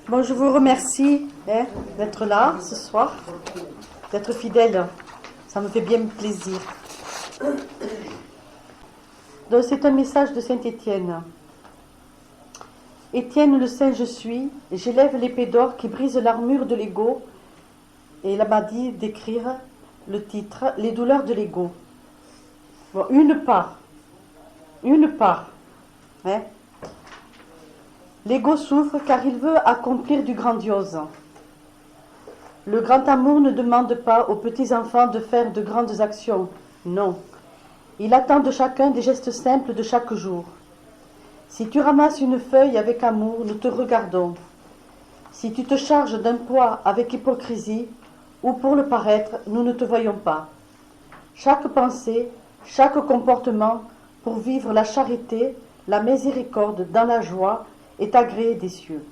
Bon, je vous remercie d'être là ce soir, d'être fidèle. Ça me fait bien plaisir. Donc, c'est un message de saint Étienne. Étienne le saint je suis, j'élève l'épée d'or qui brise l'armure de l'ego. Et il m'a dit d'écrire le titre, Les douleurs de l'ego. Bon, une part. Hein. L'ego souffre car il veut accomplir du grandiose. Le grand amour ne demande pas aux petits enfants de faire de grandes actions. Non. Il attend de chacun des gestes simples de chaque jour. Si tu ramasses une feuille avec amour, nous te regardons. Si tu te charges d'un poids avec hypocrisie, ou pour le paraître, nous ne te voyons pas. Chaque pensée, chaque comportement, pour vivre la charité, la miséricorde dans la joie, est agréé des cieux.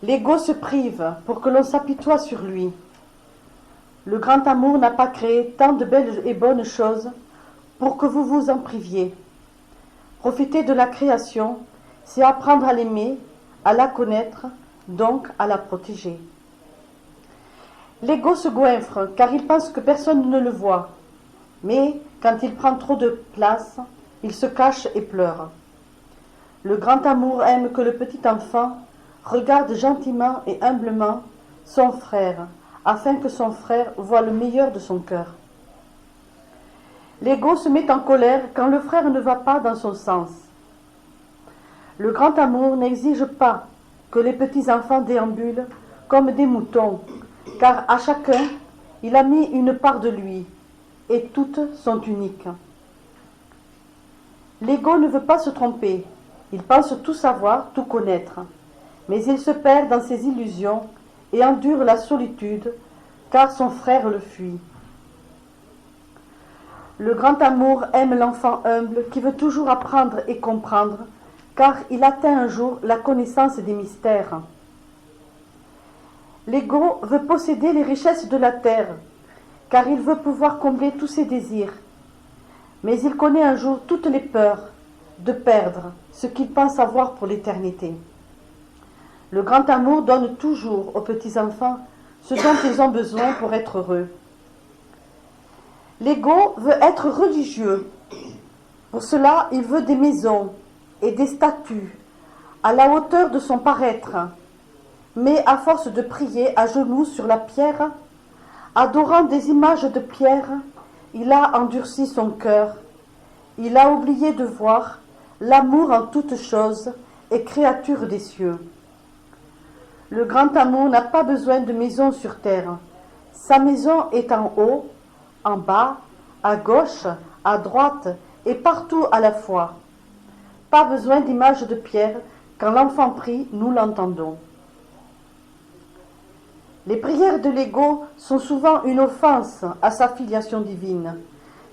L'ego se prive pour que l'on s'apitoie sur lui. Le grand amour n'a pas créé tant de belles et bonnes choses pour que vous vous en priviez. Profiter de la création, c'est apprendre à l'aimer, à la connaître, donc à la protéger. L'ego se goinfre car il pense que personne ne le voit. Mais quand il prend trop de place, il se cache et pleure. Le grand amour aime que le petit enfant regarde gentiment et humblement son frère, afin que son frère voie le meilleur de son cœur. L'ego se met en colère quand le frère ne va pas dans son sens. Le grand amour n'exige pas que les petits enfants déambulent comme des moutons, car à chacun, il a mis une part de lui, et toutes sont uniques. L'ego ne veut pas se tromper, il pense tout savoir, tout connaître, mais il se perd dans ses illusions et endure la solitude, car son frère le fuit. Le grand amour aime l'enfant humble qui veut toujours apprendre et comprendre, car il atteint un jour la connaissance des mystères. L'ego veut posséder les richesses de la terre, car il veut pouvoir combler tous ses désirs. Mais il connaît un jour toutes les peurs de perdre ce qu'il pense avoir pour l'éternité. Le grand amour donne toujours aux petits enfants ce dont ils ont besoin pour être heureux. L'ego veut être religieux. Pour cela, il veut des maisons et des statues à la hauteur de son paraître. Mais à force de prier à genoux sur la pierre, adorant des images de pierre, il a endurci son cœur. Il a oublié de voir l'amour en toutes choses et créature des cieux. Le grand amour n'a pas besoin de maison sur terre. Sa maison est en haut, en bas, à gauche, à droite et partout à la fois. Pas besoin d'images de pierre, quand l'enfant prie, nous l'entendons. Les prières de l'ego sont souvent une offense à sa filiation divine,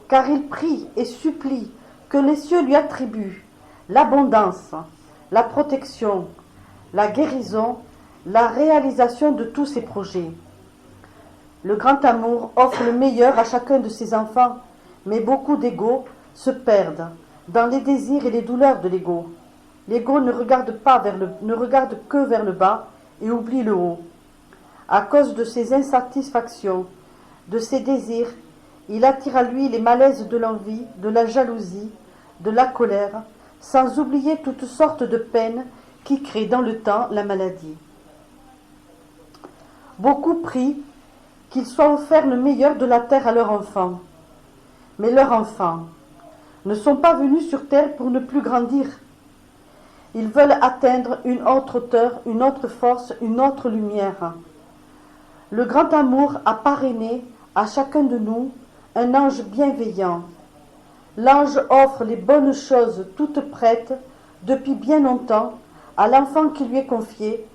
car il prie et supplie que les cieux lui attribuent l'abondance, la protection, la guérison, la réalisation de tous ses projets. Le grand amour offre le meilleur à chacun de ses enfants, mais beaucoup d'ego se perdent dans les désirs et les douleurs de l'ego. L'ego ne regarde que vers le bas et oublie le haut. À cause de ses insatisfactions, de ses désirs, il attire à lui les malaises de l'envie, de la jalousie, de la colère, sans oublier toutes sortes de peines qui créent dans le temps la maladie. Beaucoup prient qu'il soit offert le meilleur de la terre à leurs enfants. Mais leurs enfants ne sont pas venus sur terre pour ne plus grandir. Ils veulent atteindre une autre hauteur, une autre force, une autre lumière. Le grand amour a parrainé à chacun de nous un ange bienveillant. L'ange offre les bonnes choses toutes prêtes depuis bien longtemps à l'enfant qui lui est confié,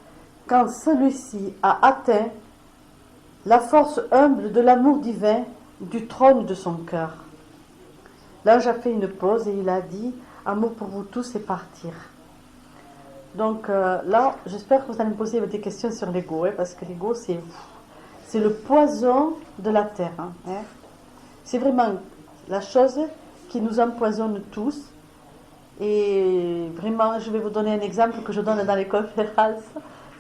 quand celui-ci a atteint la force humble de l'amour divin du trône de son cœur. L'ange a fait une pause et il a dit « Amour pour vous tous et partir ». Donc là, j'espère que vous allez me poser des questions sur l'ego, parce que l'ego, c'est le poison de la terre. C'est vraiment la chose qui nous empoisonne tous. Et vraiment, je vais vous donner un exemple que je donne dans les conférences.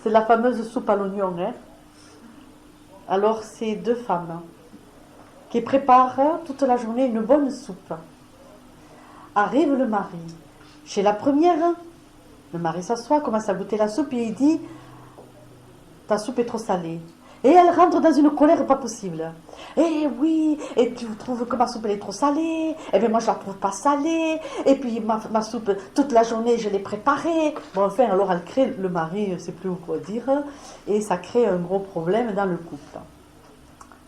C'est la fameuse soupe à l'oignon. Hein. Alors, c'est deux femmes qui préparent toute la journée une bonne soupe. Arrive le mari. Chez la première, le mari s'assoit, commence à goûter la soupe et il dit « Ta soupe est trop salée ». Et elle rentre dans une colère pas possible. Eh oui, et tu trouves que ma soupe elle est trop salée. Eh bien moi je la trouve pas salée. Et puis ma soupe, toute la journée je l'ai préparée. Bon enfin alors elle crée, le mari ne sait plus quoi dire. Et ça crée un gros problème dans le couple.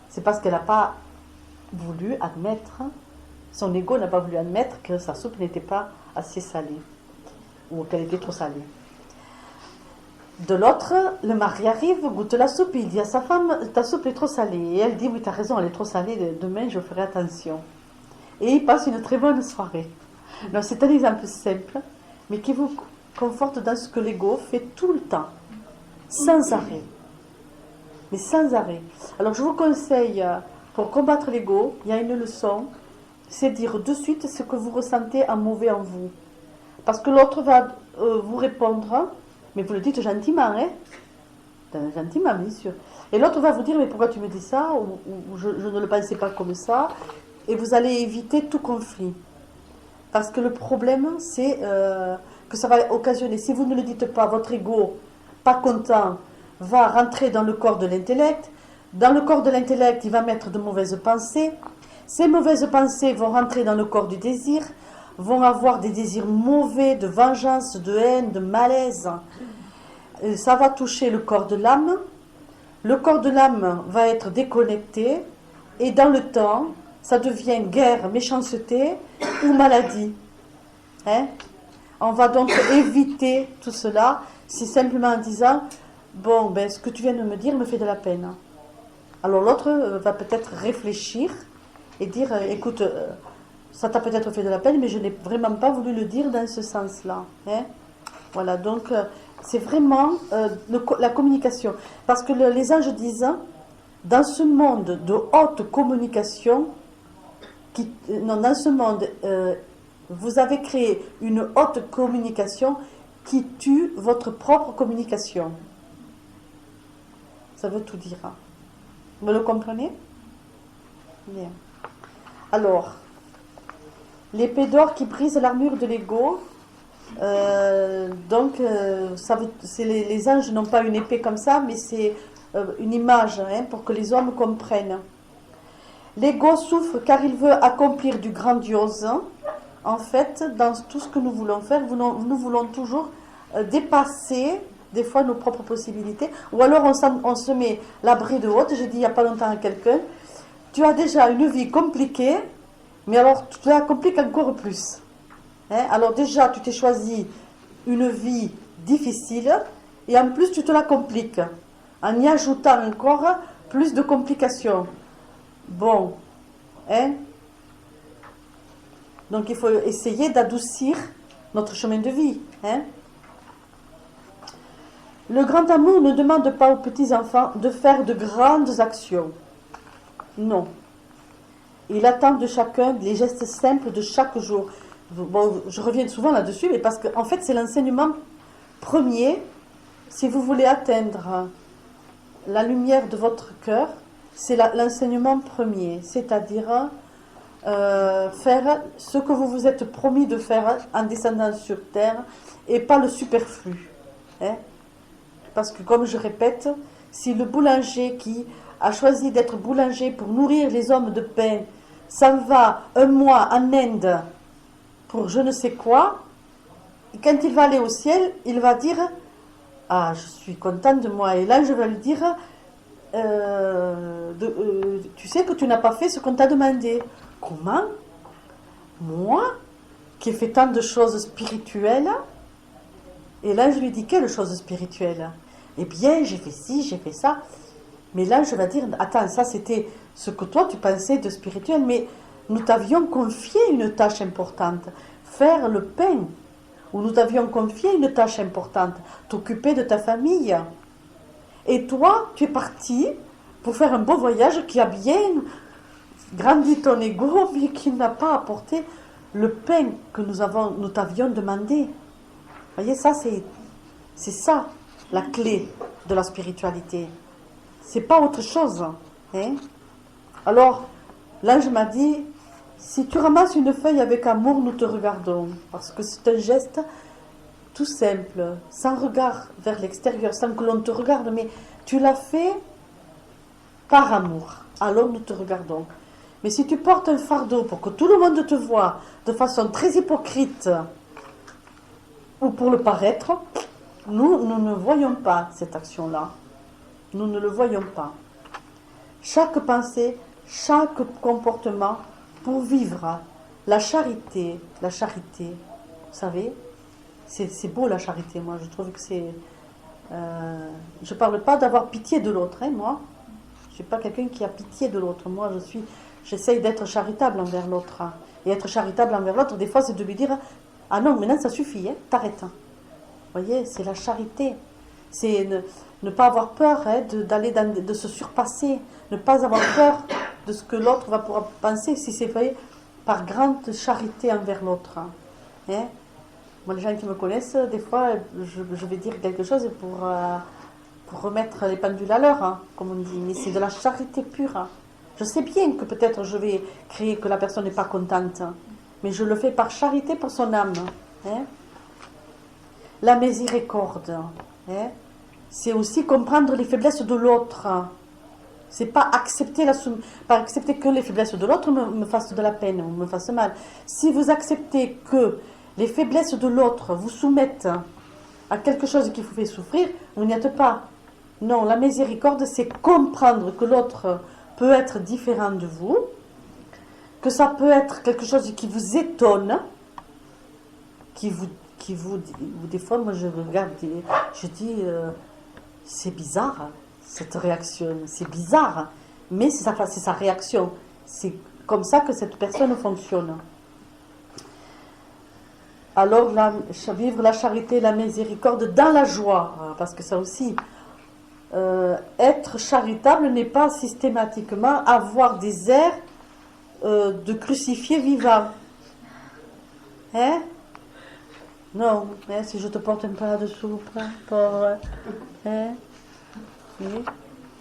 C'est parce qu'elle n'a pas voulu admettre, son ego n'a pas voulu admettre que sa soupe n'était pas assez salée. Ou qu'elle était trop salée. De l'autre, le mari arrive, goûte la soupe, et il dit à sa femme, ta soupe est trop salée. Et elle dit, oui, tu as raison, elle est trop salée, demain je ferai attention. Et il passe une très bonne soirée. Donc c'est un exemple simple, mais qui vous conforte dans ce que l'ego fait tout le temps, sans arrêt. Mais sans arrêt. Alors je vous conseille, pour combattre l'ego, il y a une leçon, c'est dire de suite ce que vous ressentez en mauvais en vous. Parce que l'autre va vous répondre, mais vous le dites gentiment, hein? Gentiment, bien sûr. Et l'autre va vous dire, mais pourquoi tu me dis ça? Ou je ne le pensais pas comme ça. Et vous allez éviter tout conflit. Parce que le problème, c'est que ça va occasionner, si vous ne le dites pas, votre ego, pas content, va rentrer dans le corps de l'intellect. Dans le corps de l'intellect, il va mettre de mauvaises pensées. Ces mauvaises pensées vont rentrer dans le corps du désir, vont avoir des désirs mauvais, de vengeance, de haine, de malaise. Ça va toucher le corps de l'âme. Le corps de l'âme va être déconnecté. Et dans le temps, ça devient guerre, méchanceté ou maladie. Hein? On va donc éviter tout cela, si simplement en disant, bon, ben, ce que tu viens de me dire me fait de la peine. Alors l'autre va peut-être réfléchir et dire, écoute, ça t'a peut-être fait de la peine, mais je n'ai vraiment pas voulu le dire dans ce sens-là. Hein? Voilà, donc c'est vraiment la communication. Parce que les anges disent, dans ce monde de haute communication, dans ce monde, vous avez créé une haute communication qui tue votre propre communication. Ça veut tout dire. Hein? Vous le comprenez? Bien. Alors, l'épée d'or qui brise l'armure de l'ego. Les anges n'ont pas une épée comme ça, mais c'est une image hein, pour que les hommes comprennent. L'ego souffre car il veut accomplir du grandiose. En fait, dans tout ce que nous voulons faire, nous voulons toujours dépasser des fois nos propres possibilités. Ou alors on se met la bride haute. J'ai dit il n'y a pas longtemps à quelqu'un, tu as déjà une vie compliquée, mais alors tu la compliques encore plus. Hein? Alors déjà, tu t'es choisi une vie difficile, et en plus tu te la compliques, en y ajoutant encore plus de complications. Bon, hein? Donc il faut essayer d'adoucir notre chemin de vie. Hein? Le grand amour ne demande pas aux petits-enfants de faire de grandes actions. Non. Il attend de chacun les gestes simples de chaque jour. Bon, je reviens souvent là-dessus, mais parce qu'en fait, c'est l'enseignement premier. Si vous voulez atteindre la lumière de votre cœur, c'est l'enseignement premier, c'est-à-dire faire ce que vous vous êtes promis de faire en descendant sur terre et pas le superflu. Hein? Parce que, comme je répète, si le boulanger qui a choisi d'être boulanger pour nourrir les hommes de pain s'en va un mois en Inde pour je ne sais quoi, et quand il va aller au ciel, il va dire « Ah, je suis content de moi ». Et là, je vais lui dire tu sais que tu n'as pas fait ce qu'on t'a demandé. Comment? Moi, qui ai fait tant de choses spirituelles? Et là, je lui dis, quelle chose spirituelle? Eh bien, j'ai fait ci, j'ai fait ça. Mais là, je vais dire, attends, ça c'était ce que toi tu pensais de spirituel, mais nous t'avions confié une tâche importante, faire le pain. Ou nous t'avions confié une tâche importante, t'occuper de ta famille. Et toi, tu es parti pour faire un beau voyage qui a bien grandi ton ego, mais qui n'a pas apporté le pain que nous t'avions demandé. Vous voyez, ça, c'est ça. la clé de la spiritualité. C'est pas autre chose. Hein? Alors, l'ange m'a dit, si tu ramasses une feuille avec amour, nous te regardons. Parce que c'est un geste tout simple, sans regard vers l'extérieur, sans que l'on te regarde, mais tu l'as fait par amour. Alors nous te regardons. Mais si tu portes un fardeau pour que tout le monde te voie de façon très hypocrite ou pour le paraître, nous ne voyons pas cette action-là. Nous ne le voyons pas. Chaque pensée, chaque comportement pour vivre la charité, vous savez, c'est beau la charité, moi je trouve que c'est... je ne parle pas d'avoir pitié de l'autre, hein, moi. Je ne suis pas quelqu'un qui a pitié de l'autre. Moi, j'essaye d'être charitable envers l'autre. Hein. Et être charitable envers l'autre, des fois, c'est de lui dire « Ah non, maintenant ça suffit, hein, t'arrêtes. » Vous voyez, c'est la charité. C'est ne pas avoir peur hein, de se surpasser. Ne pas avoir peur de ce que l'autre va pouvoir penser si c'est fait par grande charité envers l'autre. Hein. Moi, les gens qui me connaissent, des fois, je vais dire quelque chose pour remettre les pendules à l'heure, hein, comme on dit. Mais c'est de la charité pure. Hein. Je sais bien que peut-être je vais créer que la personne n'est pas contente, hein, mais je le fais par charité pour son âme. Hein. La miséricorde, hein, c'est aussi comprendre les faiblesses de l'autre. C'est pas accepter, pas accepter que les faiblesses de l'autre me fassent de la peine ou me fassent mal. Si vous acceptez que les faiblesses de l'autre vous soumettent à quelque chose qui vous fait souffrir, vous n'y êtes pas. Non, la miséricorde, c'est comprendre que l'autre peut être différent de vous, que ça peut être quelque chose qui vous étonne, des fois, moi je regarde, je dis, c'est bizarre, cette réaction, c'est bizarre, mais c'est sa réaction. C'est comme ça que cette personne fonctionne. Alors, vivre la charité, la miséricorde dans la joie, parce que ça aussi, être charitable n'est pas systématiquement avoir des airs de crucifié vivant. Hein? Non, hein, si je te porte un plat de soupe, hein? Oui.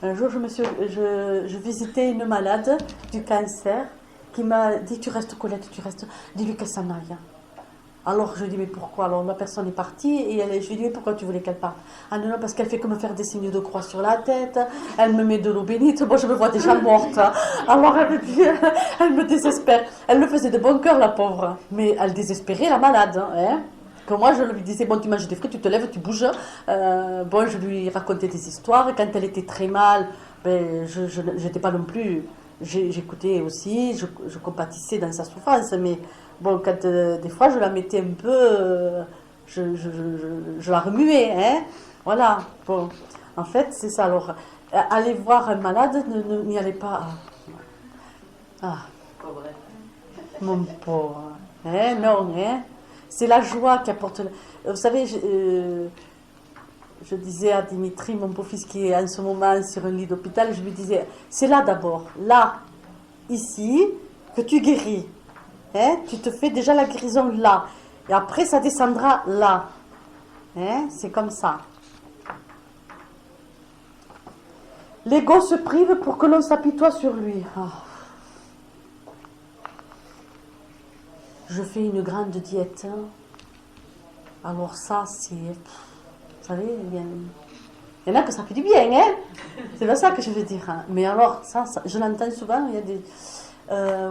Un jour, je visitais une malade du cancer qui m'a dit, tu restes Colette, dis-lui qu'elle s'en aille. Alors je lui dis, mais pourquoi? Alors la personne est partie et je lui dis, mais pourquoi tu voulais qu'elle parte? Ah non, parce qu'elle fait que me faire des signes de croix sur la tête, elle me met de l'eau bénite, moi je me vois déjà morte. Alors elle me dit, elle me désespère. Elle le faisait de bon cœur, la pauvre, mais elle désespérait la malade. Hein. Que moi je lui disais, bon tu manges des frites, tu te lèves, tu bouges. Bon, je lui racontais des histoires. Quand elle était très mal, ben, je n'étais pas non plus... J'écoutais aussi, je compatissais dans sa souffrance, mais bon, quand des fois je la mettais un peu, je la remuais, hein, voilà, bon, en fait c'est ça, alors, aller voir un malade, n'y allez pas, mon pauvre, hein, non, hein, c'est la joie qui apporte, vous savez, je disais à Dimitri, mon beau-fils qui est en ce moment sur un lit d'hôpital, je lui disais, c'est là d'abord, là, ici, que tu guéris. Hein? Tu te fais déjà la guérison là. Et après, ça descendra là. Hein? C'est comme ça. L'ego se prive pour que l'on s'apitoie sur lui. Oh. Je fais une grande diète. Alors ça, c'est... Vous savez, il y en a que ça fait du bien, hein? C'est pas ça que je veux dire. Hein. Mais alors, ça je l'entends souvent, il y a des...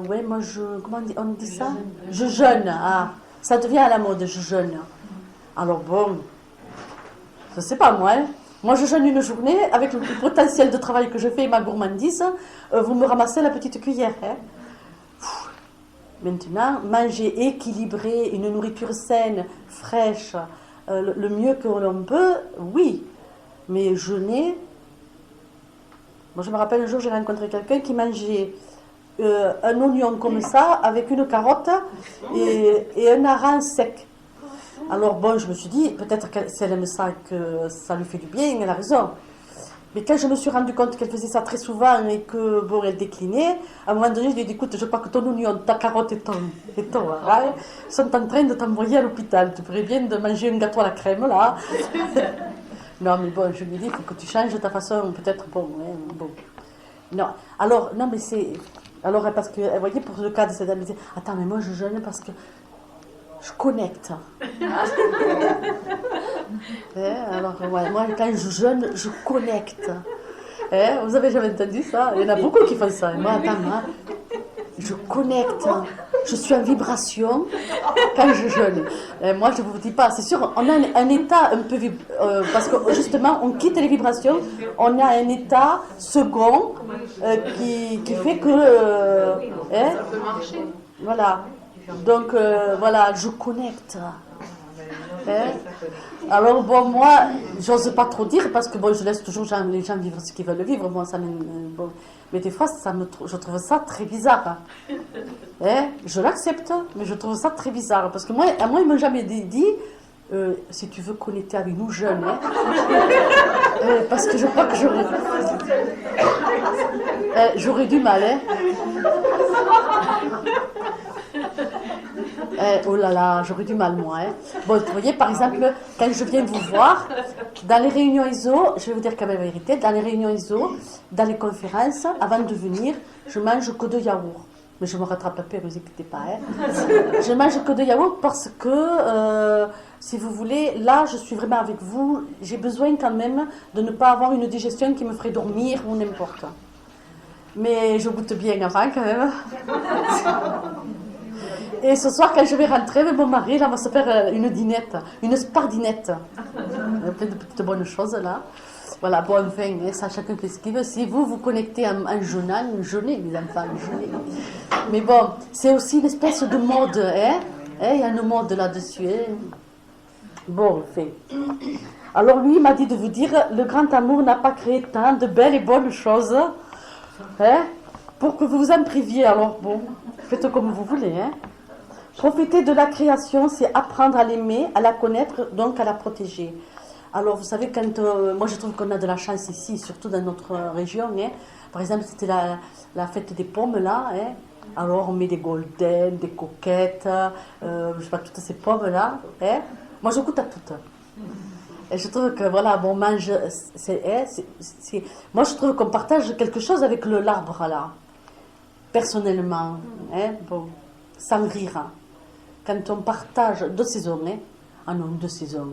ouais, moi, comment on dit ça? Je jeûne. Ah, ça devient à la mode, je jeûne. Alors bon, je sais pas moi. Hein. Moi, je jeûne une journée, avec le potentiel de travail que je fais et ma gourmandise, vous me ramassez la petite cuillère. Hein. Maintenant, manger équilibré, une nourriture saine, fraîche, le mieux que l'on peut, oui. Mais jeûner... Moi, je me rappelle un jour, j'ai rencontré quelqu'un qui mangeait un oignon comme ça, avec une carotte et un hareng sec. Alors bon, je me suis dit, peut-être que si elle aime ça, que ça lui fait du bien, elle a raison. Mais quand je me suis rendu compte qu'elle faisait ça très souvent et que, bon, elle déclinait, à un moment donné, je lui ai dit, écoute, je crois que ton oignon, ta carotte et ton hareng sont en train de t'envoyer à l'hôpital. Tu ferais bien de manger un gâteau à la crème, là. Non, mais bon, je lui dis, il faut que tu changes ta façon, peut-être, bon, hein, bon. Non, alors, non, mais c'est... Alors, parce que, vous voyez, pour le cas de cette dame, elle disait, attends, mais moi, je jeûne parce que je connecte. Alors, ouais, moi, quand je jeûne, je connecte. Vous avez jamais entendu ça? Il y en a beaucoup qui font ça. Et moi, attends, moi, je connecte. Je suis en vibration quand je jeûne. Moi, je ne vous dis pas, c'est sûr, on a un état un peu... parce que justement, on quitte les vibrations, on a un état second qui fait que... ça peut marcher. Voilà. Donc, voilà, je connecte. Alors, bon, moi, j'ose pas trop dire parce que bon, je laisse toujours les gens vivre ce qu'ils veulent vivre. Moi, bon. Mais des fois, je trouve ça très bizarre. Je l'accepte, mais je trouve ça très bizarre. Parce que moi ils ne m'ont jamais dit si tu veux connecter avec nous jeunes. Parce que je crois que j'aurais du mal. Oh là là, j'aurais du mal moi. Bon, vous voyez, par exemple, quand je viens vous voir, dans les réunions ISO, je vais vous dire quand même la vérité, dans les réunions ISO, dans les conférences, avant de venir, je mange que de yaourt. Mais je me rattrape un peu, ne vous inquiétez pas. Je mange que de yaourt parce que, si vous voulez, là, je suis vraiment avec vous. J'ai besoin quand même de ne pas avoir une digestion qui me ferait dormir ou n'importe. Mais je goûte bien avant quand même. Et ce soir, quand je vais rentrer avec mon mari, là, on va se faire une dînette, une spardinette. Plein de petites bonnes choses là. Voilà, bon, enfin, ça, chacun fait ce qu'il veut. Si vous connectez en jeûnant, jeûnez, les enfants, jeûnez. Mais bon, c'est aussi une espèce de mode, il y a une mode là-dessus. Bon, enfin. Alors lui, il m'a dit de vous dire, le grand amour n'a pas créé tant de belles et bonnes choses, pour que vous vous en priviez. Alors bon, faites comme vous voulez, Profiter de la création, c'est apprendre à l'aimer, à la connaître, donc à la protéger. Alors, vous savez, quand moi je trouve qu'on a de la chance ici, surtout dans notre région. Par exemple, c'était la fête des pommes là. Alors, on met des golden, des coquettes, je sais pas, toutes ces pommes là. Moi, je goûte à toutes. Et je trouve que voilà, bon, on mange. Moi, je trouve qu'on partage quelque chose avec l'arbre là. Personnellement, bon, sans rire. Quand on partage deux saisons, ah non, deux saisons.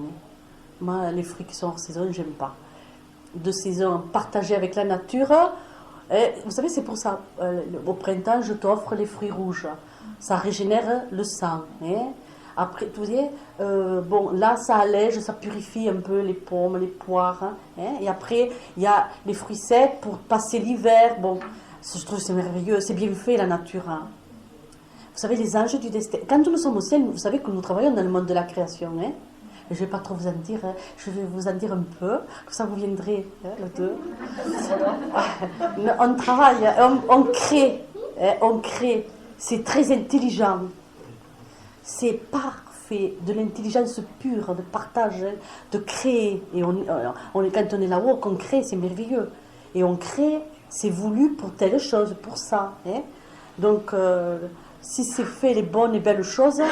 Moi, les fruits qui sont hors saison, j'aime pas. Deux saisons partagées avec la nature. Vous savez, c'est pour ça. Au printemps, je t'offre les fruits rouges. Ça régénère le sang. Après, vous voyez, bon, là, ça allège, ça purifie un peu les pommes, les poires. Et après, il y a les fruits secs pour passer l'hiver. Bon, je trouve que c'est merveilleux. C'est bien fait, la nature. Vous savez, les anges du destin. Quand nous sommes au ciel, vous savez que nous travaillons dans le monde de la création. Je ne vais pas trop vous en dire, je vais vous en dire un peu, comme ça vous viendrez, les deux. On travaille, on crée, c'est très intelligent, c'est parfait, de l'intelligence pure, de partage, de créer. Et quand on est là-haut, qu'on crée, c'est merveilleux. Et on crée, c'est voulu pour telle chose, pour ça. Donc, si c'est fait les bonnes et belles choses,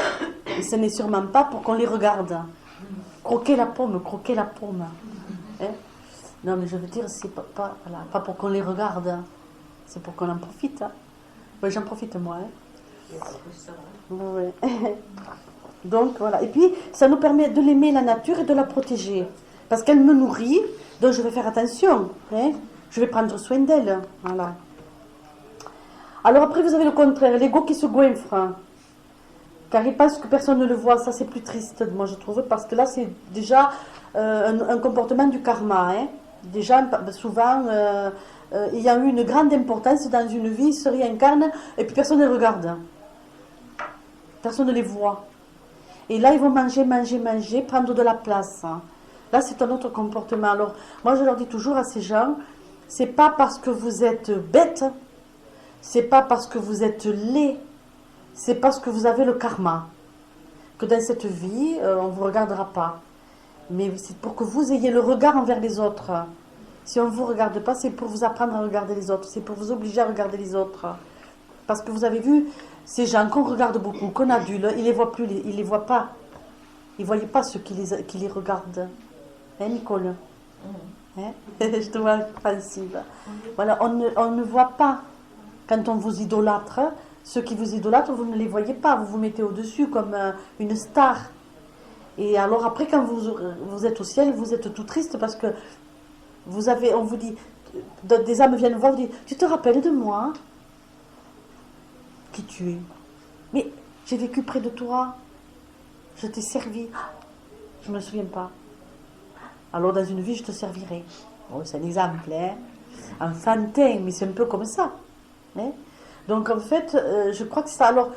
ce n'est sûrement pas pour qu'on les regarde. Croquer la pomme. Non, mais je veux dire, c'est pas pour qu'on les regarde. C'est pour qu'on en profite. Oui, j'en profite moi. Ouais. Donc, voilà. Et puis, ça nous permet de l'aimer, la nature, et de la protéger. Parce qu'elle me nourrit, donc je vais faire attention. Je vais prendre soin d'elle. Voilà. Alors après, vous avez le contraire, l'ego qui se goinfre. Car il pense que personne ne le voit. Ça, c'est plus triste, moi, je trouve, parce que là, c'est déjà un comportement du karma. Déjà, souvent, il y a eu une grande importance dans une vie, ils se réincarnent, et puis personne ne les regarde. Personne ne les voit. Et là, ils vont manger, prendre de la place. Là, c'est un autre comportement. Alors, moi, je leur dis toujours à ces gens, c'est pas parce que vous êtes bête, c'est pas parce que vous êtes laid, c'est parce que vous avez le karma. Que dans cette vie, on ne vous regardera pas. Mais c'est pour que vous ayez le regard envers les autres. Si on ne vous regarde pas, c'est pour vous apprendre à regarder les autres. C'est pour vous obliger à regarder les autres. Parce que vous avez vu, ces gens qu'on regarde beaucoup, qu'on adule, ils ne les voient plus, ils ne les voient pas. Ils ne voyaient pas ceux qui les regardent. Nicole? Hein? Je te vois pensive. Voilà, on ne voit pas, quand on vous idolâtre, ceux qui vous idolâtrent, vous ne les voyez pas, vous vous mettez au-dessus comme une star. Et alors après, quand vous êtes au ciel, vous êtes tout triste parce que on vous dit, des âmes viennent vous voir, vous disent, tu te rappelles de moi? Qui tu es? Mais j'ai vécu près de toi, je t'ai servi. Je ne me souviens pas. Alors dans une vie, je te servirai. Bon, c'est un exemple, hein? Enfantin, mais c'est un peu comme ça. Hein? Donc en fait, je crois que c'est ça. Alors,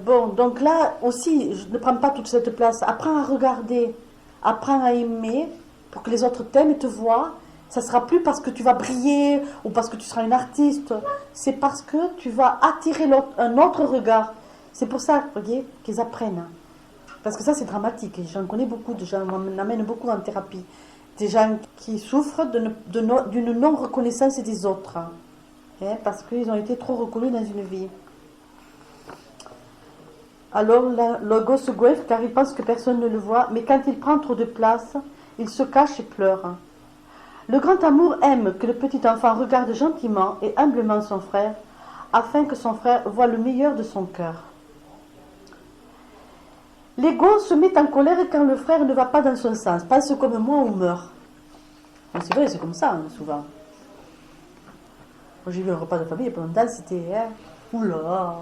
bon, donc là aussi, je ne prends pas toute cette place. Apprends à regarder, apprends à aimer pour que les autres t'aiment et te voient. Ça ne sera plus parce que tu vas briller ou parce que tu seras une artiste. C'est parce que tu vas attirer un autre regard. C'est pour ça, vous voyez, qu'ils apprennent. Parce que ça, c'est dramatique. J'en connais beaucoup de gens, on m'amène beaucoup en thérapie. Des gens qui souffrent d'une non-reconnaissance des autres. Hein, parce qu'ils ont été trop reconnus dans une vie. Alors, le go se goinfre car il pense que personne ne le voit, mais quand il prend trop de place, il se cache et pleure. Le grand amour aime que le petit enfant regarde gentiment et humblement son frère, afin que son frère voie le meilleur de son cœur. L'ego se met en colère quand le frère ne va pas dans son sens, pense comme moi ou meurt. C'est vrai, c'est comme ça, hein, souvent. Moi, j'ai vu un repas de famille, pendant longtemps, c'était... Hein, oula.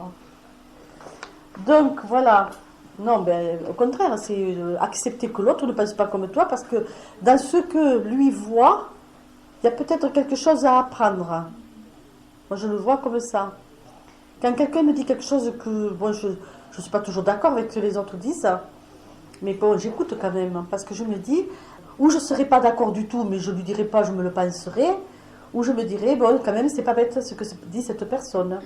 Donc, voilà. Non, ben, au contraire, c'est accepter que l'autre ne pense pas comme toi, parce que dans ce que lui voit, il y a peut-être quelque chose à apprendre. Moi, je le vois comme ça. Quand quelqu'un me dit quelque chose que... Bon, je ne suis pas toujours d'accord avec ce que les autres disent, mais bon, j'écoute quand même, parce que je me dis, ou je ne serais pas d'accord du tout, mais je ne lui dirai pas, je me le penserai, ou je me dirais, bon, quand même, c'est pas bête ce que dit cette personne.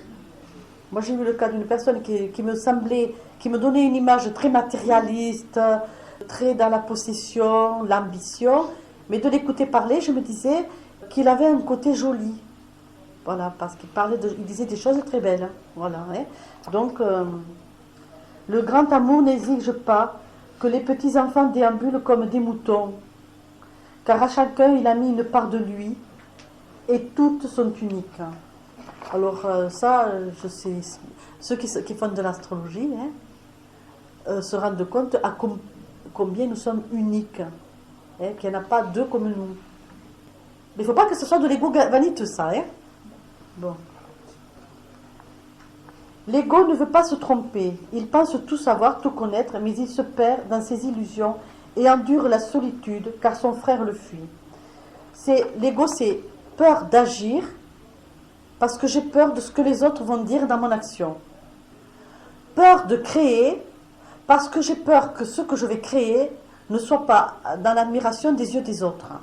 Moi, j'ai eu le cas d'une personne qui me semblait, qui me donnait une image très matérialiste, très dans la possession, l'ambition, mais de l'écouter parler, je me disais qu'il avait un côté joli. Voilà, parce il disait des choses très belles. Voilà. Hein. Donc, le grand amour n'exige pas que les petits enfants déambulent comme des moutons, car à chacun il a mis une part de lui, et toutes sont uniques. Alors ça, je sais, ceux qui font de l'astrologie se rendent compte à combien nous sommes uniques, hein, qu'il n'y en a pas deux comme nous. Mais il ne faut pas que ce soit de l'ego vaniteux, ça. Hein. Bon. L'ego ne veut pas se tromper. Il pense tout savoir, tout connaître, mais il se perd dans ses illusions et endure la solitude, car son frère le fuit. L'ego, c'est peur d'agir, parce que j'ai peur de ce que les autres vont dire dans mon action. Peur de créer, parce que j'ai peur que ce que je vais créer ne soit pas dans l'admiration des yeux des autres.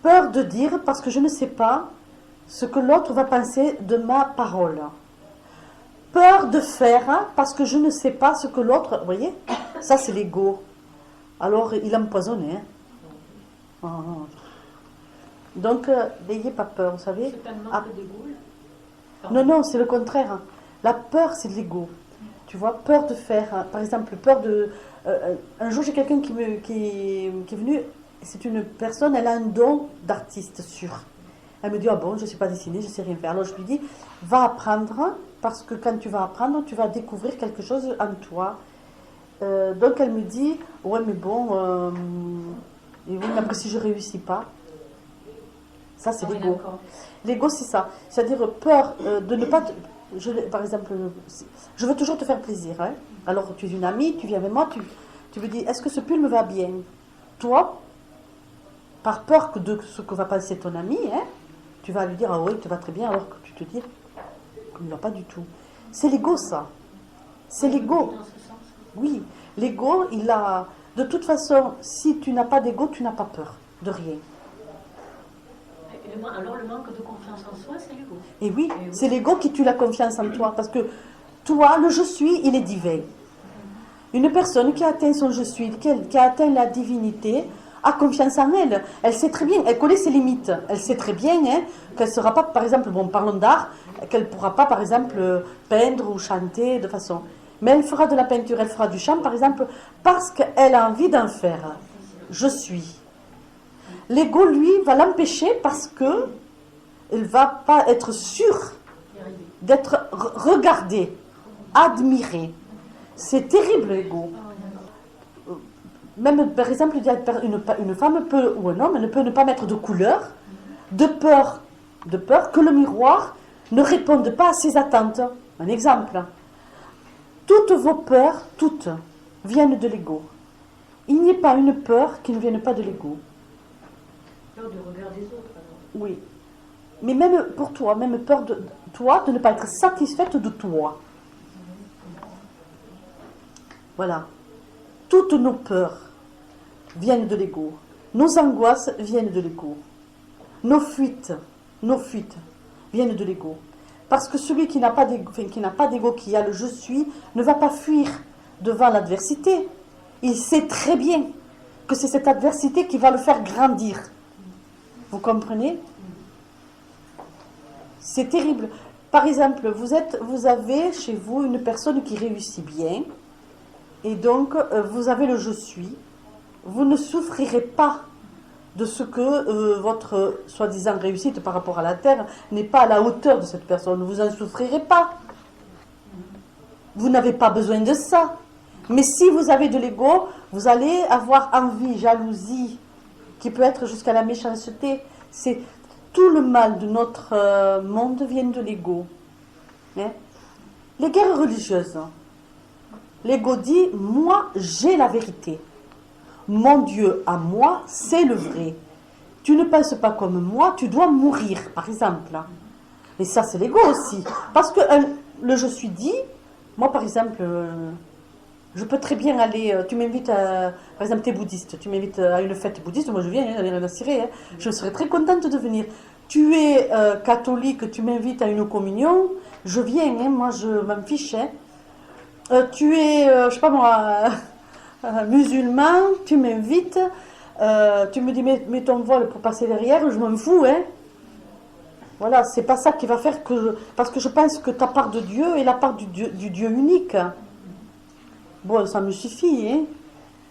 Peur de dire, parce que je ne sais pas ce que l'autre va penser de ma parole. Peur de faire, parce que je ne sais pas ce que l'autre... Vous voyez, ça c'est l'ego. Alors il a empoisonné. Hein. Oh. Donc, n'ayez pas peur, vous savez. C'est un manque d'ego. Non, c'est le contraire. La peur, c'est de l'ego. Tu vois, peur de faire. Par exemple, peur de... un jour, j'ai quelqu'un qui est venu. C'est une personne, elle a un don d'artiste sûr. Elle me dit, ah bon, je ne sais pas dessiner, je ne sais rien faire. Alors, je lui dis, va apprendre, parce que quand tu vas apprendre, tu vas découvrir quelque chose en toi. Donc, elle me dit, ouais, mais bon, et oui, mais après, si je ne réussis pas, ça, c'est l'ego. L'ego, c'est ça. C'est-à-dire peur de ne pas... par exemple, je veux toujours te faire plaisir. Hein? Alors, tu es une amie, tu viens avec moi, tu me dis, est-ce que ce pull me va bien? Toi, par peur de ce que va penser ton ami, hein, tu vas lui dire, ah oui, il te va très bien, alors que tu te dis, il ne va pas du tout. C'est l'ego, ça. C'est l'ego. Oui, l'ego, il a... De toute façon, si tu n'as pas d'ego, tu n'as pas peur de rien. Alors le manque de confiance en soi, c'est l'ego. Et oui, c'est l'ego qui tue la confiance en toi. Parce que toi, le je suis, il est divin. Une personne qui a atteint son je suis, qui a atteint la divinité, a confiance en elle. Elle sait très bien, elle connaît ses limites. Elle sait très bien qu'elle ne sera pas, par exemple, bon, parlons d'art, qu'elle ne pourra pas, par exemple, peindre ou chanter de façon... Mais elle fera de la peinture, elle fera du chant, par exemple, parce qu'elle a envie d'en faire. Je suis. L'ego, lui, va l'empêcher parce que il ne va pas être sûr d'être regardé, admiré. C'est terrible, l'ego. Même, par exemple, une femme peut, ou un homme ne peut ne pas mettre de couleur, de peur que le miroir ne réponde pas à ses attentes. Un exemple. Toutes vos peurs, toutes, viennent de l'ego. Il n'y a pas une peur qui ne vienne pas de l'ego. Peur du regard des autres, alors. Oui. Mais même pour toi, même peur de toi, de ne pas être satisfaite de toi. Voilà. Toutes nos peurs viennent de l'ego. Nos angoisses viennent de l'ego. Nos fuites viennent de l'ego. Parce que celui qui n'a pas d'ego, qui a le je suis, ne va pas fuir devant l'adversité. Il sait très bien que c'est cette adversité qui va le faire grandir. Vous comprenez? C'est terrible. Par exemple, vous avez chez vous une personne qui réussit bien, et donc vous avez le je suis. Vous ne souffrirez pas de ce que votre soi-disant réussite par rapport à la terre n'est pas à la hauteur de cette personne. Vous n'en souffrirez pas. Vous n'avez pas besoin de ça. Mais si vous avez de l'ego, vous allez avoir envie, jalousie, qui peut être jusqu'à la méchanceté. C'est tout le mal de notre monde vient de l'ego. Hein? Les guerres religieuses. L'ego dit, moi j'ai la vérité. Mon Dieu à moi, c'est le vrai. Tu ne penses pas comme moi, tu dois mourir, par exemple. Et ça, c'est l'ego aussi. Parce que le je suis dit, moi, par exemple, je peux très bien aller, tu m'invites à, par exemple, tu es bouddhiste, tu m'invites à une fête bouddhiste, moi je viens, j'en ai rien à cirer, hein. Je serais très contente de venir. Tu es catholique, tu m'invites à une communion, je viens, hein, moi je m'en fiche. Hein. Tu es, je sais pas moi, musulman, tu m'invites, tu me dis mets ton voile pour passer derrière, je m'en fous, hein. Voilà, c'est pas ça qui va faire que... Parce que je pense que ta part de Dieu est la part du Dieu unique. Bon, ça me suffit, hein.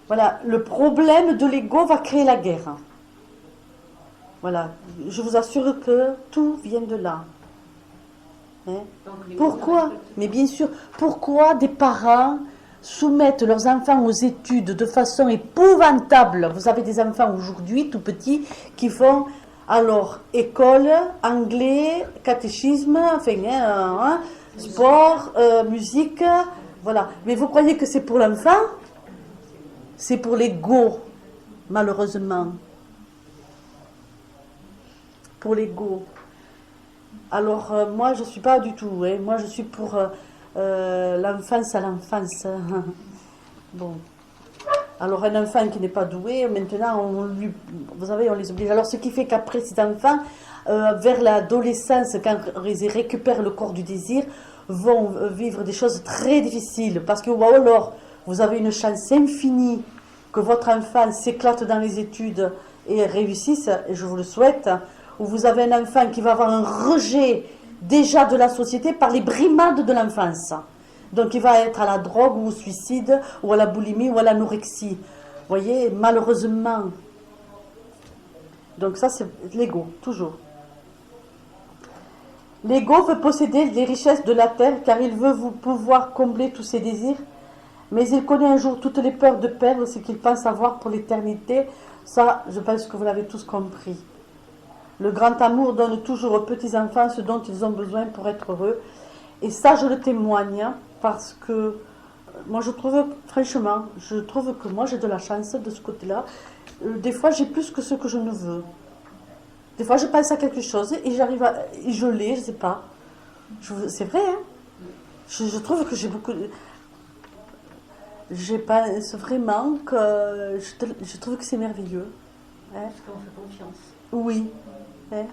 Voilà, le problème de l'ego va créer la guerre. Voilà, je vous assure que tout vient de là. Hein? Pourquoi? Mais bien sûr, pourquoi des parents soumettent leurs enfants aux études de façon épouvantable? Vous avez des enfants aujourd'hui, tout petits, qui font alors école, anglais, catéchisme, enfin, sport, musique, voilà. Mais vous croyez que c'est pour l'enfant? C'est pour l'ego, malheureusement. Pour l'ego. Alors, moi, je ne suis pas du tout. Hein. Moi, je suis pour l'enfance à l'enfance. Bon. Alors, un enfant qui n'est pas doué, maintenant, vous savez, on les oblige. Alors, ce qui fait qu'après ces enfants, vers l'adolescence, quand ils récupèrent le corps du désir, vont vivre des choses très difficiles. Parce que, ou alors, vous avez une chance infinie que votre enfant s'éclate dans les études et réussisse, et je vous le souhaite, ou vous avez un enfant qui va avoir un rejet déjà de la société par les brimades de l'enfance. Donc il va être à la drogue ou au suicide, ou à la boulimie ou à l'anorexie. Vous voyez, malheureusement. Donc ça, c'est l'ego, toujours. L'ego veut posséder les richesses de la terre car il veut pouvoir combler tous ses désirs. Mais il connaît un jour toutes les peurs de perdre ce qu'il pense avoir pour l'éternité. Ça, je pense que vous l'avez tous compris. Le grand amour donne toujours aux petits-enfants ce dont ils ont besoin pour être heureux. Et ça, je le témoigne parce que moi, je trouve, franchement, je trouve que moi, j'ai de la chance de ce côté-là. Des fois, j'ai plus que ce que je ne veux. Des fois, je pense à quelque chose et j'arrive à... Et je l'ai, je ne sais pas. C'est vrai, hein. Je trouve que j'ai beaucoup... Je pense vraiment que... Je trouve que c'est merveilleux. Hein. Parce qu'on fait confiance. Oui. Hein.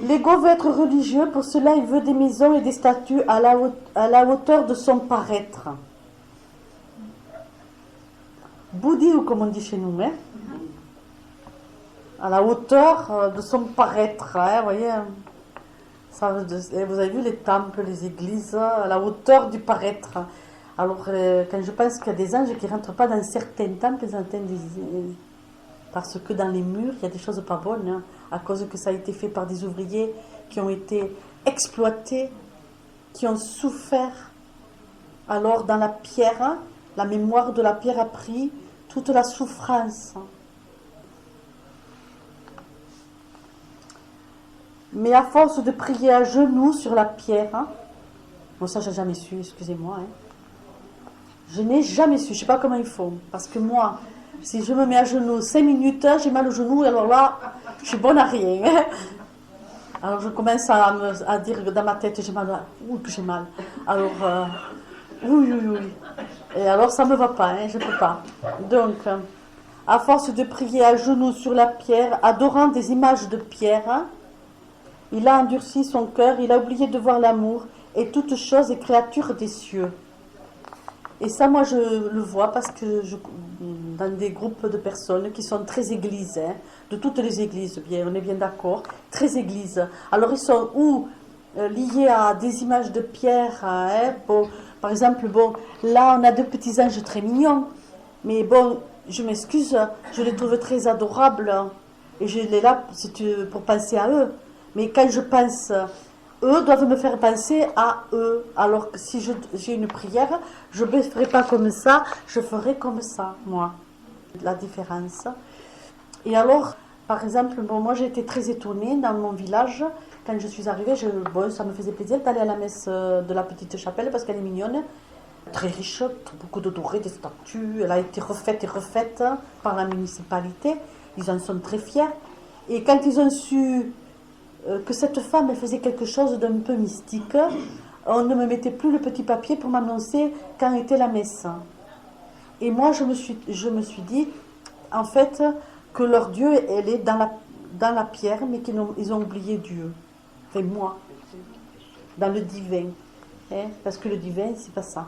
L'ego veut être religieux, pour cela il veut des maisons et des statues à la hauteur de son paraître. Bouddhi, ou comme on dit chez nous, hein? À la hauteur de son paraître, hein, voyez, ça, vous avez vu les temples, les églises, à la hauteur du paraître. Alors, quand je pense qu'il y a des anges qui ne rentrent pas dans certains temples, parce que dans les murs, il y a des choses pas bonnes, hein, à cause que ça a été fait par des ouvriers qui ont été exploités, qui ont souffert. Alors, dans la pierre, la mémoire de la pierre a pris toute la souffrance. Mais à force de prier à genoux sur la pierre, bon, ça, j'ai jamais su, excusez-moi. Je n'ai jamais su, je ne sais pas comment ils font. Parce que moi, si je me mets à genoux 5 minutes, j'ai mal au genou, et alors là, je suis bonne à rien. Alors je commence à dire dans ma tête, j'ai mal, que j'ai mal. Alors, oui. Et alors ça ne me va pas, je ne peux pas. Donc, à force de prier à genoux sur la pierre, adorant des images de pierre, il a endurci son cœur, il a oublié de voir l'amour et toute chose est créature des cieux. Et ça, moi, je le vois parce que dans des groupes de personnes qui sont très églises, de toutes les églises, bien, on est bien d'accord, très églises. Alors, ils sont ou liés à des images de pierre, bon, par exemple, bon, là, on a deux petits anges très mignons, mais bon, je m'excuse, je les trouve très adorables, et je les là pour penser à eux. Mais quand je pense... Eux doivent me faire penser à eux. Alors que si j'ai une prière, je ne ferai pas comme ça, je ferai comme ça, moi. La différence. Et alors, par exemple, bon, moi j'ai été très étonnée dans mon village. Quand je suis arrivée, bon, ça me faisait plaisir d'aller à la messe de la petite chapelle parce qu'elle est mignonne. Très riche, beaucoup de dorés, des statues. Elle a été refaite et refaite par la municipalité. Ils en sont très fiers. Et quand ils ont su... que cette femme elle faisait quelque chose d'un peu mystique, on ne me mettait plus le petit papier pour m'annoncer quand était la messe. Et moi, je me suis dit, en fait, que leur Dieu, elle est dans la pierre, mais qu'ils ont oublié Dieu. Enfin, moi, dans le divin. Parce que le divin, c'est pas ça.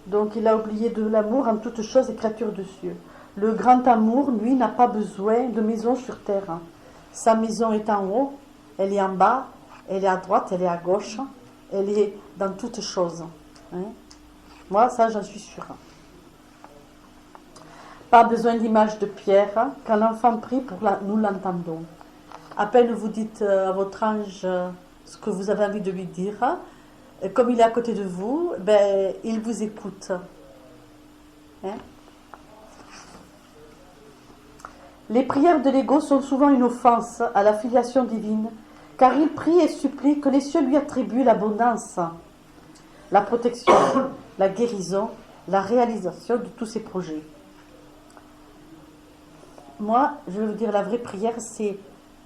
Donc, il a oublié de l'amour en toute chose et créature de cieux. Le grand amour, lui, n'a pas besoin de maison sur terre. Sa maison est en haut, elle est en bas, elle est à droite, elle est à gauche, elle est dans toutes choses. Moi, ça, j'en suis sûre. Pas besoin d'image de pierre. Quand l'enfant prie, nous l'entendons. À peine vous dites à votre ange ce que vous avez envie de lui dire, et comme il est à côté de vous, ben, il vous écoute. Les prières de l'ego sont souvent une offense à la filiation divine, car il prie et supplie que les cieux lui attribuent l'abondance, la protection, la guérison, la réalisation de tous ses projets. Moi, je veux vous dire, la vraie prière, c'est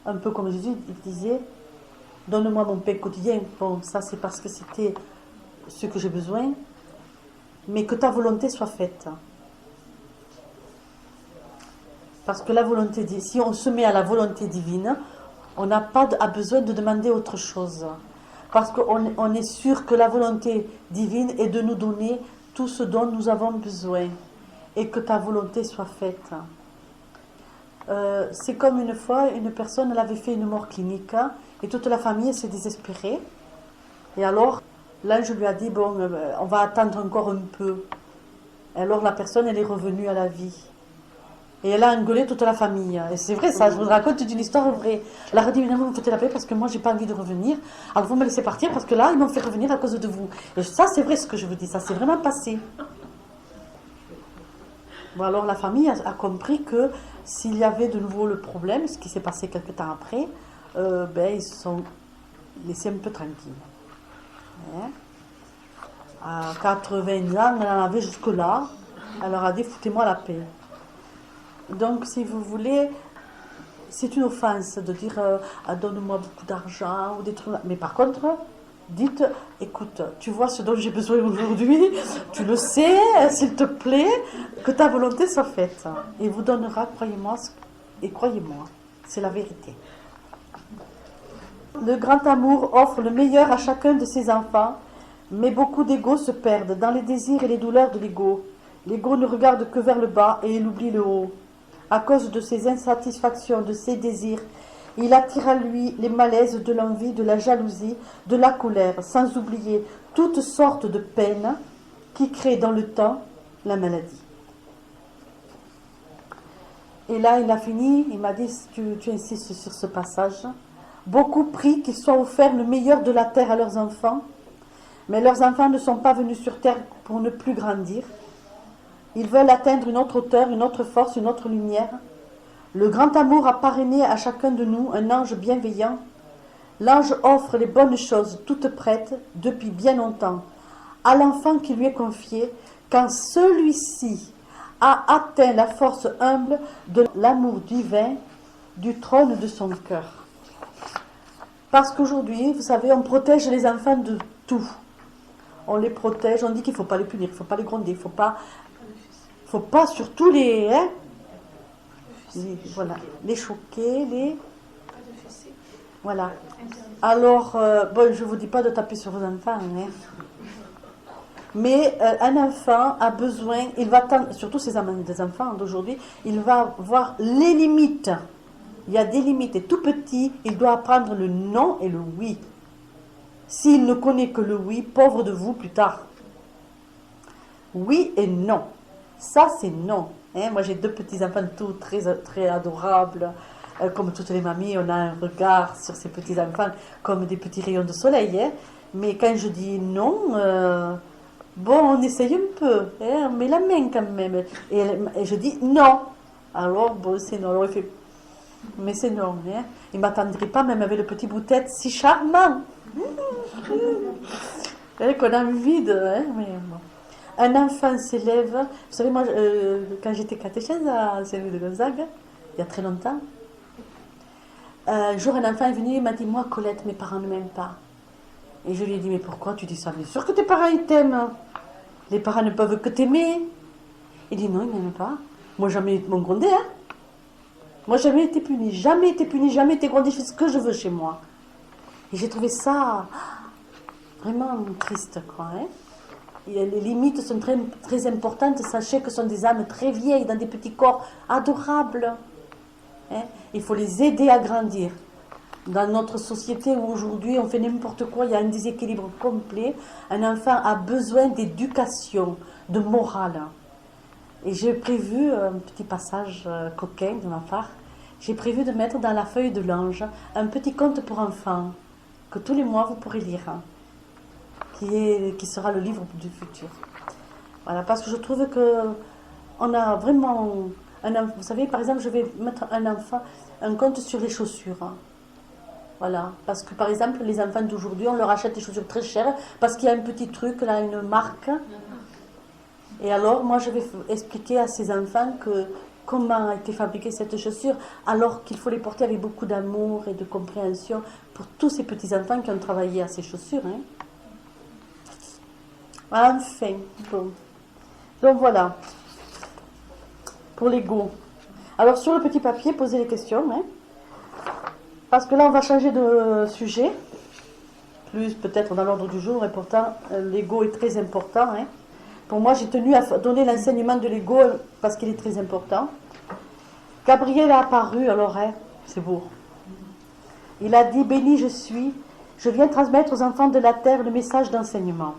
un peu comme Jésus disait, « Donne-moi mon pain quotidien ». Bon, ça c'est parce que c'était ce que j'ai besoin, mais que ta volonté soit faite. Parce que la volonté, si on se met à la volonté divine, on n'a pas besoin de demander autre chose. Parce qu'on est sûr que la volonté divine est de nous donner tout ce dont nous avons besoin. Et que ta volonté soit faite. C'est comme une fois, une personne elle avait fait une mort clinique et toute la famille s'est désespérée. Et alors, l'ange lui a dit, bon, on va attendre encore un peu. Et alors la personne, elle est revenue à la vie. Et elle a engueulé toute la famille. Et c'est vrai ça, je vous raconte une histoire vraie. Elle a dit, vous me foutez la paix parce que moi, j'ai pas envie de revenir. Alors vous me laissez partir parce que là, ils m'ont fait revenir à cause de vous. Et ça, c'est vrai ce que je vous dis, ça s'est vraiment passé. Bon, alors la famille a compris que s'il y avait de nouveau le problème, ce qui s'est passé quelques temps après, ils se sont laissés un peu tranquilles. À 80 ans, elle en avait jusque-là. Elle leur a dit, foutez-moi la paix. Donc, si vous voulez, c'est une offense de dire donne-moi beaucoup d'argent ou des trucs. Mais par contre, dites écoute, tu vois ce dont j'ai besoin aujourd'hui, tu le sais, s'il te plaît, que ta volonté soit faite. Et il vous donnera, croyez-moi, et croyez-moi, c'est la vérité. Le grand amour offre le meilleur à chacun de ses enfants, mais beaucoup d'ego se perdent dans les désirs et les douleurs de l'ego. L'ego ne regarde que vers le bas et il oublie le haut. À cause de ses insatisfactions, de ses désirs, il attire à lui les malaises de l'envie, de la jalousie, de la colère, sans oublier toutes sortes de peines qui créent dans le temps la maladie. Et là, il a fini, il m'a dit, tu insistes sur ce passage. Beaucoup prient qu'il soit offert le meilleur de la terre à leurs enfants, mais leurs enfants ne sont pas venus sur terre pour ne plus grandir. Ils veulent atteindre une autre hauteur, une autre force, une autre lumière. Le grand amour a parrainé à chacun de nous un ange bienveillant. L'ange offre les bonnes choses toutes prêtes depuis bien longtemps à l'enfant qui lui est confié, quand celui-ci a atteint la force humble de l'amour divin du trône de son cœur. Parce qu'aujourd'hui, vous savez, on protège les enfants de tout. On les protège, on dit qu'il ne faut pas les punir, il ne faut pas les gronder, il ne faut pas surtout les... Hein, voilà, les choquer, les... Voilà. Alors, bon, je ne vous dis pas de taper sur vos enfants, hein. Mais un enfant a besoin, il va attendre, surtout des enfants d'aujourd'hui, il va voir les limites. Il y a des limites. Et tout petit, il doit apprendre le non et le oui. S'il ne connaît que le oui, pauvre de vous plus tard. Oui et non. Ça, c'est non. Hein? Moi, j'ai 2 petits-enfants tout très, très adorables. Comme toutes les mamies, on a un regard sur ces petits-enfants comme des petits rayons de soleil. Hein? Mais quand je dis non... bon, on essaye un peu, hein, on met la main quand même. Et je dis non. Alors, bon, c'est non. Alors, il fait, mais c'est non. Hein. Il ne m'attendrait pas, même avec le petit bout de tête si charmant. Qu'on a envie de. Hein, mais bon. Un enfant s'élève. Vous savez, moi, quand j'étais catéchèse à Saint-Louis de Gonzague, il y a très longtemps, un jour, un enfant est venu et m'a dit, moi, Colette, mes parents ne m'aiment pas. Et je lui ai dit, mais pourquoi tu dis ça? Bien sûr que tes parents, ils t'aiment. Les parents ne peuvent que t'aimer. Il dit, non, ils ne m'aiment pas. Moi, jamais ils m'ont grondé, hein. Moi, jamais été puni. Jamais été puni, jamais été grondé. Je fais ce que je veux chez moi. Et j'ai trouvé ça vraiment triste, quoi. Hein. Et les limites sont très, très importantes. Sachez que ce sont des âmes très vieilles, dans des petits corps adorables. Hein. Il faut les aider à grandir. Dans notre société où aujourd'hui on fait n'importe quoi, il y a un déséquilibre complet. Un enfant a besoin d'éducation, de morale. Et j'ai prévu un petit passage coquin de ma part. J'ai prévu de mettre dans la feuille de l'ange un petit conte pour enfants que tous les mois vous pourrez lire, hein, qui sera le livre du futur. Voilà, parce que je trouve que on a vraiment vous savez, par exemple, je vais mettre un conte sur les chaussures. Hein. Voilà, parce que par exemple, les enfants d'aujourd'hui, on leur achète des chaussures très chères parce qu'il y a un petit truc, là, une marque. Et alors, moi, je vais expliquer à ces enfants comment a été fabriquée cette chaussure, alors qu'il faut les porter avec beaucoup d'amour et de compréhension pour tous ces petits-enfants qui ont travaillé à ces chaussures. Hein. Enfin, bon. Donc voilà, pour l'ego. Alors, sur le petit papier, posez les questions, hein. Parce que là, on va changer de sujet, plus peut-être dans l'ordre du jour, et pourtant, l'ego est très important. Hein. Pour moi, j'ai tenu à donner l'enseignement de l'ego parce qu'il est très important. Gabriel a apparu, alors, hein, c'est beau. Il a dit, béni je suis, je viens transmettre aux enfants de la terre le message d'enseignement.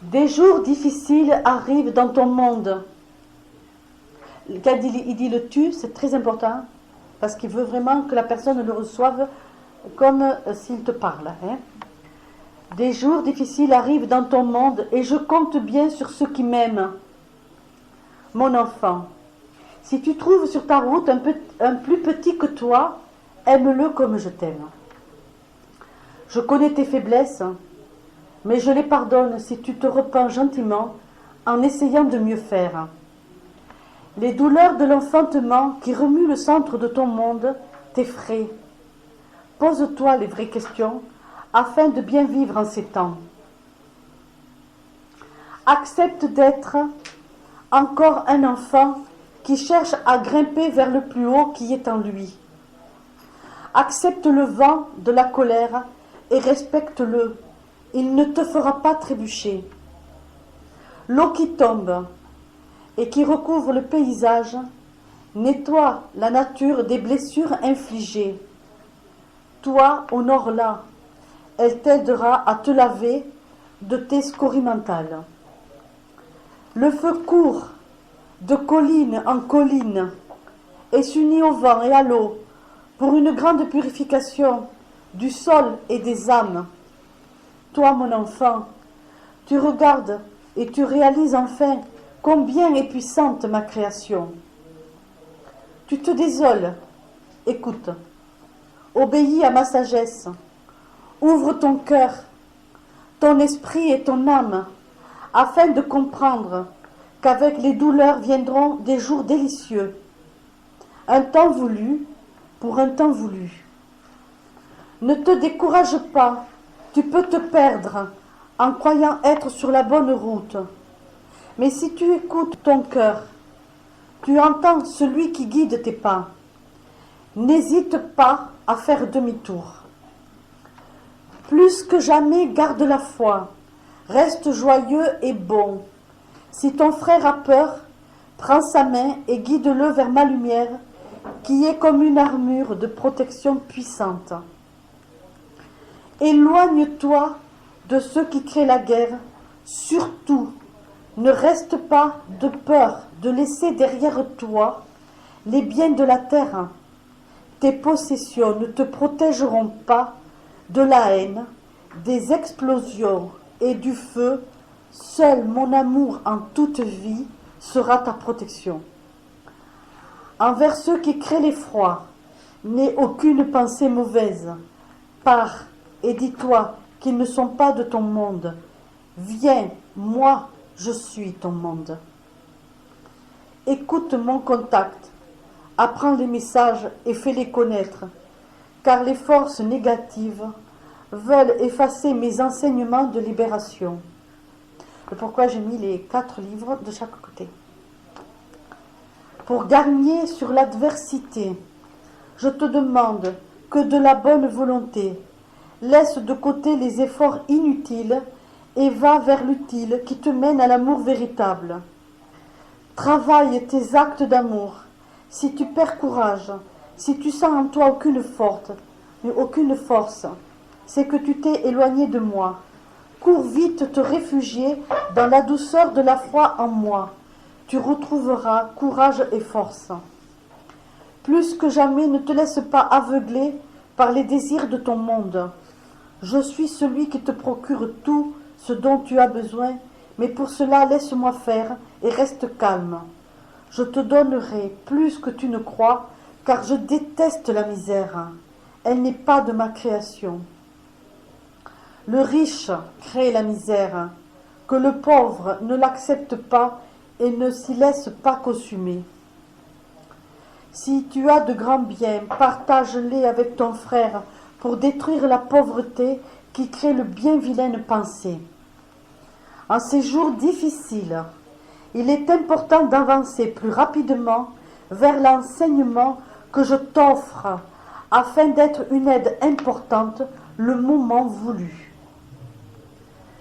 Des jours difficiles arrivent dans ton monde. Quand il dit le tu, c'est très important. Parce qu'il veut vraiment que la personne le reçoive comme s'il te parle. Hein. Des jours difficiles arrivent dans ton monde et je compte bien sur ceux qui m'aiment. Mon enfant, si tu trouves sur ta route un plus petit que toi, aime-le comme je t'aime. Je connais tes faiblesses, mais je les pardonne si tu te repens gentiment en essayant de mieux faire. Les douleurs de l'enfantement qui remuent le centre de ton monde t'effraient. Pose-toi les vraies questions afin de bien vivre en ces temps. Accepte d'être encore un enfant qui cherche à grimper vers le plus haut qui est en lui. Accepte le vent de la colère et respecte-le. Il ne te fera pas trébucher. L'eau qui tombe et qui recouvre le paysage, nettoie la nature des blessures infligées. Toi, honore-la, elle t'aidera à te laver de tes scories mentales. Le feu court de colline en colline et s'unit au vent et à l'eau pour une grande purification du sol et des âmes. Toi, mon enfant, tu regardes et tu réalises enfin combien est puissante ma création. Tu te désoles, écoute, obéis à ma sagesse, ouvre ton cœur, ton esprit et ton âme, afin de comprendre qu'avec les douleurs viendront des jours délicieux, un temps voulu pour un temps voulu. Ne te décourage pas, tu peux te perdre en croyant être sur la bonne route. Mais si tu écoutes ton cœur, tu entends celui qui guide tes pas. N'hésite pas à faire demi-tour. Plus que jamais, garde la foi. Reste joyeux et bon. Si ton frère a peur, prends sa main et guide-le vers ma lumière, qui est comme une armure de protection puissante. Éloigne-toi de ceux qui créent la guerre. Surtout, ne reste pas de peur de laisser derrière toi les biens de la terre. Tes possessions ne te protégeront pas de la haine, des explosions et du feu. Seul mon amour en toute vie sera ta protection. Envers ceux qui créent l'effroi, n'aie aucune pensée mauvaise. Pars et dis-toi qu'ils ne sont pas de ton monde. Viens, moi, je suis ton monde. Écoute mon contact, apprends les messages et fais-les connaître, car les forces négatives veulent effacer mes enseignements de libération. C'est pourquoi j'ai mis les 4 livres de chaque côté. Pour gagner sur l'adversité, je te demande que de la bonne volonté. Laisse de côté les efforts inutiles et va vers l'utile qui te mène à l'amour véritable. Travaille tes actes d'amour. Si tu perds courage, si tu sens en toi aucune force, c'est que tu t'es éloigné de moi. Cours vite te réfugier dans la douceur de la foi en moi. Tu retrouveras courage et force. Plus que jamais, ne te laisse pas aveugler par les désirs de ton monde. Je suis celui qui te procure tout ce dont tu as besoin, mais pour cela laisse-moi faire et reste calme. Je te donnerai plus que tu ne crois, car je déteste la misère. Elle n'est pas de ma création. Le riche crée la misère, que le pauvre ne l'accepte pas et ne s'y laisse pas consumer. Si tu as de grands biens, partage-les avec ton frère pour détruire la pauvreté qui crée le bien vilaine pensée. En ces jours difficiles, il est important d'avancer plus rapidement vers l'enseignement que je t'offre afin d'être une aide importante le moment voulu.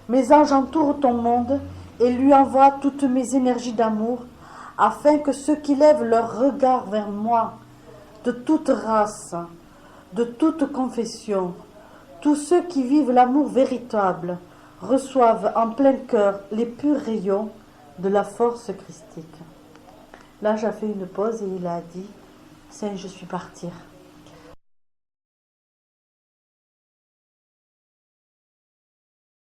Mes anges entourent ton monde et lui envoient toutes mes énergies d'amour afin que ceux qui lèvent leur regard vers moi, de toute race, de toute confession, tous ceux qui vivent l'amour véritable, reçoivent en plein cœur les purs rayons de la force christique. Là, j'ai fait une pause et il a dit « Saint, je suis partir ».